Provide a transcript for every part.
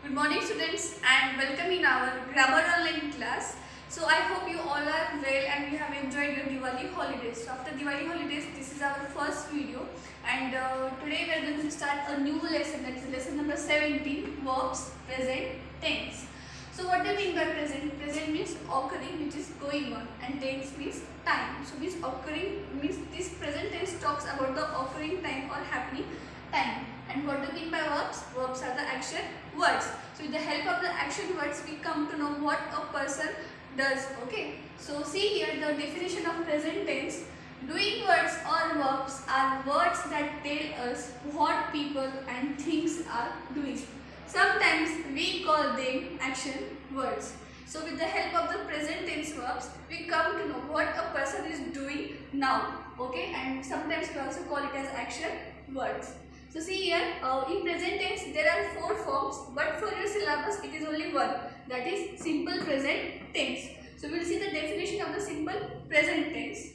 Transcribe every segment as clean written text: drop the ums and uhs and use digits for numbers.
Good morning students and welcome in our grammar online class. So I hope you all are well and you have enjoyed your Diwali holidays. So after Diwali holidays, this is our first video and today we are going to start a new lesson, that is lesson number 17, verbs present tense. So what do you mean by present? Present means occurring, which is going on, and tense means time. So means occurring means this present tense talks about the occurring time or happening time. And what do you mean by verbs? Verbs are the action words. So with the help of the action words, we come to know what a person does. Okay. So see here the definition of present tense. Doing words or verbs are words that tell us what people and things are doing. Sometimes we call them action words. So with the help of the present tense verbs, we come to know what a person is doing now. Okay. And sometimes we also call it as action words. So see here, in present tense there are 4 forms, but for your syllabus it is only one, that is simple present tense. So we will see the definition of the simple present tense.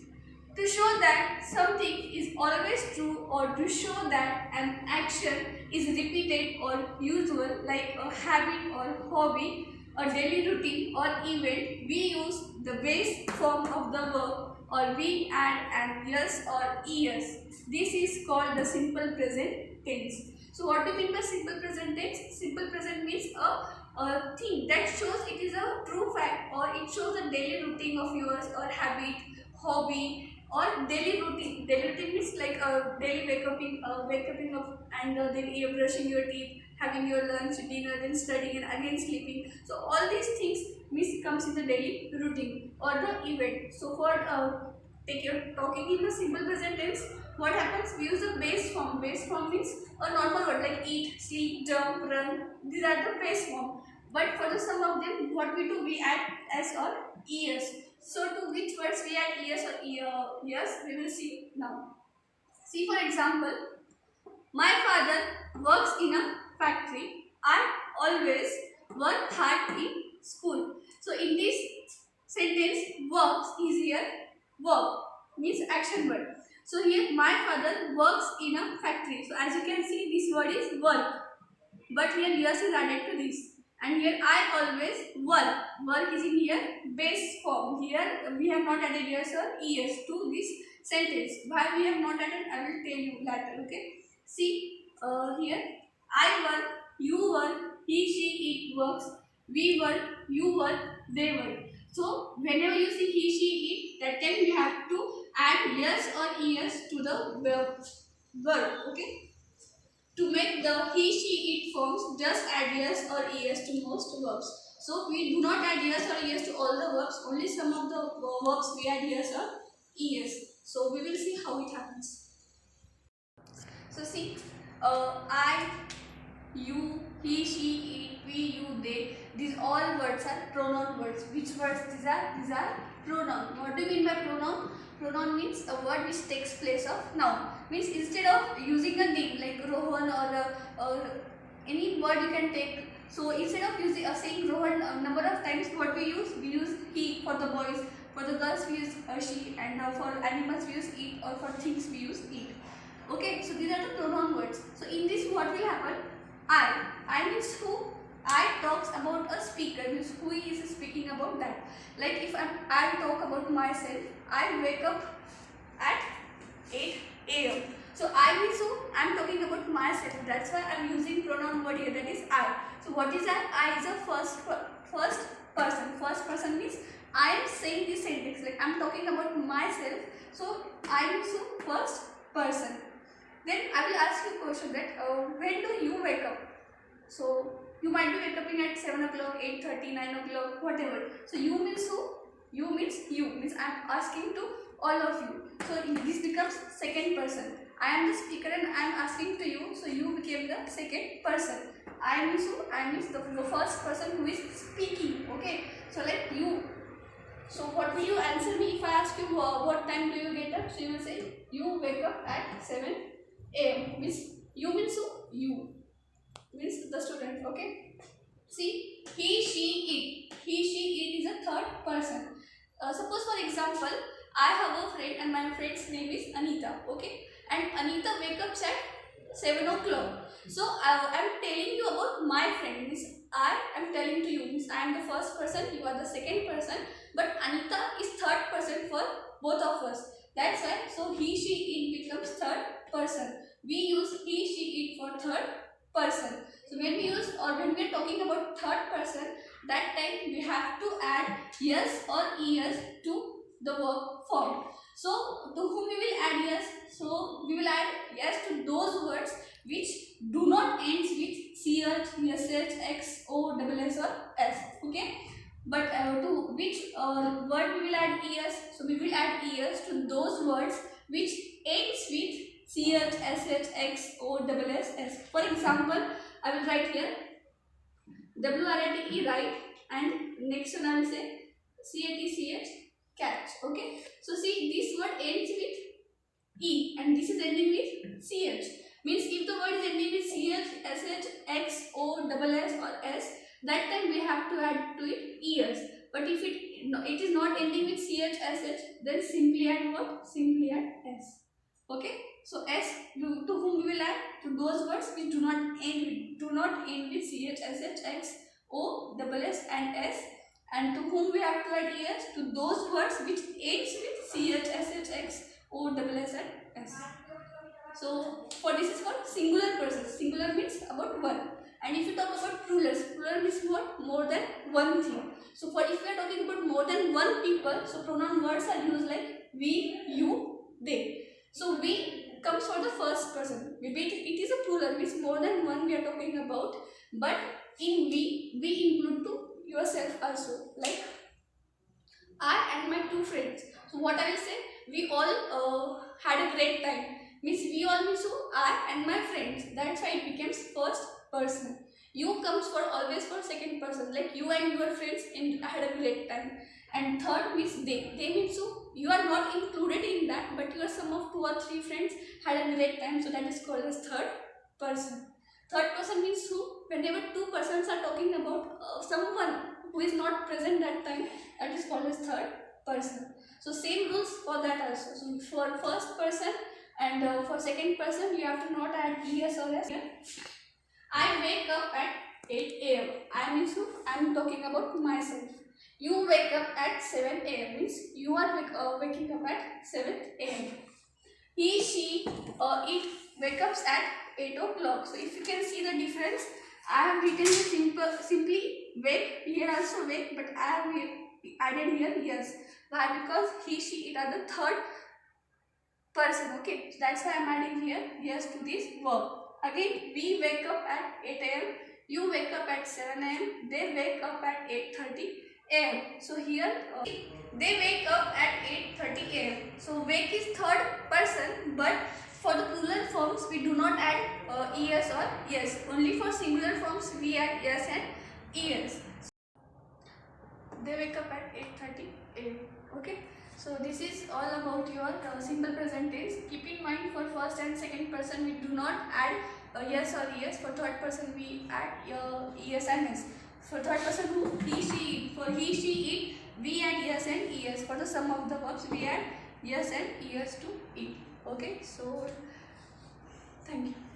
To show that something is always true, or to show that an action is repeated or usual, like a habit or hobby, a daily routine or event, we use the base form of the verb, or we add an yes or es. This is called the simple present tense. So what do you mean by simple present tense? Simple present means a thing that shows it is a true fact, or it shows a daily routine of yours, or habit, hobby, or daily routine. Daily routine means like a daily wake up and then you're brushing your teeth, having your lunch, dinner, then studying and again sleeping. So all these things means comes in the daily routine or the event. So for take your talking in the simple present tense, what happens? We use the base form. Base form means a normal word like eat, sleep, jump, run. These are the base form. But for the some of them, what we do, we add s or es. So to which words we add es or yes, we will see now. See for example, my father works in a factory. I always work hard in school. So in this sentence, works is here verb, means action word. So here my father works in a factory. So as you can see, this word is work, but here yes is added to this. And here I always work. Work is in here base form. Here we have not added yes or es to this sentence. Why we have not added, I will tell you later. Okay. See here, I work, you work, he, she, it works, we work, you work, they work. So whenever you see he, she, it, that time you have to add yes or es to the verb. Okay. To make the he, she, it forms, just add yes or es to most verbs. So we do not add yes or es to all the verbs. Only some of the verbs we add yes or es. So we will see how it happens. So see, I, you, he, she, it, we, you, they. These all words are pronoun words. Which words these are? These are pronoun. What do you mean by pronoun? Pronoun means a word which takes place of noun. Means instead of using a name like Rohan or any word you can take. So instead of using saying Rohan a number of times, what we use he for the boys. For the girls we use she, and for animals we use it, or for things we use it. Okay, so these are the pronoun words. So in this what will happen? I means who? I talks about a speaker, means who is speaking about that. Like if I talk about myself, I wake up at 8 a.m. So I means who? I am talking about myself. That's why I am using pronoun word here, that is I. So what is I is a first person. First person means I am saying this sentence, like I am talking about myself. So I means who? First person. Then I will ask you a question that when do you wake up? So you might be waking up at 7 o'clock, 8:30, 9 o'clock, whatever. So you means who? You means you. Means I am asking to all of you. So this becomes second person. I am the speaker and I am asking to you. So you became the second person. I means who? I means the first person who is speaking. Okay. So like you. So what will you answer me if I ask you what time do you get up? So you will say you wake up at 7 a.m. Means you means who? You means the student. Okay. See, he, she, it. He, she, it is a third person. Suppose for example, I have a friend and my friend's name is Anita. Okay. And Anita wakes up at 7 o'clock. So I'm telling you about my friend. Means I am telling to you. Means I am the first person. You are the second person. But Anita is third person for both of us. That's why. So he, she, it becomes third person. We use he, she, it for third person. So when we use or when we are talking about third person, that time we have to add yes or es to the verb form. So to whom we will add yes? So we will add yes to those words which do not end with ch, sh, x, o, s or s. Okay. But to which word we will add es? So we will add es to those words which ends with ch, sh, x, o, s. For example, I will write here WRITE, right, and next one I will say CATCH, catch. Okay. So see, this word ends with E and this is ending with CH. Means if the word is ending with CH, SH, X, O, S or S, that time we have to add to it ES. But if it is not ending with CH, SH, then simply add what? Simply add S. Okay. So S, to whom we will add? To those words which do not end with CH, SH, X, O, S and S. And to whom we have to add ES? To those words which ends with CH, SH, X, O, S and S. So for this is called singular persons. Singular means about one. And if you talk about plurals, plural means what? More than one thing. So for if we are talking about more than one people, so pronoun words are used like we, you, they. So we comes for the first person. It is a plural, means more than one we are talking about. But in we include to yourself also. Like I and my two friends. So what I will say, we all had a great time. Means we all means who? I and my friends. That's why it becomes first person. You comes for always for second person. Like you and your friends had a great time. And third means they. They means who? You are not included in that, but your sum of 2 or 3 friends had a great time. So that is called as third person. Third person means who? Whenever 2 persons are talking about someone who is not present that time, that is called as third person. So same rules for that also. So for first person and for second person, you have to not add es or s. I wake up at 8 a.m. I means who? I am talking about myself. You wake up at 7 a.m. means you are waking up at 7 a.m. He, she, it wake up at 8 o'clock. So if you can see the difference, I have written the simply wake, here also wake, but I have added here yes. Why? Because he, she, it are the third person. Okay, so that's why I am adding here yes to this verb. Again, we wake up at 8 a.m. You wake up at 7 a.m. They wake up at 8:30 a.m. So here they wake up at 8:30 a.m. So wake is third person, but for the plural forms we do not add es or yes. Only for singular forms we add yes and es. They wake up at 8:30 a.m. Okay. So this is all about your simple present tense. Keep in mind for first and second person we do not add yes or es. For third person we add es and s. For third person who? He, she, it. For he, she, it, we add yes and es. For the sum of the verbs we add yes and es to it. Okay. So thank you.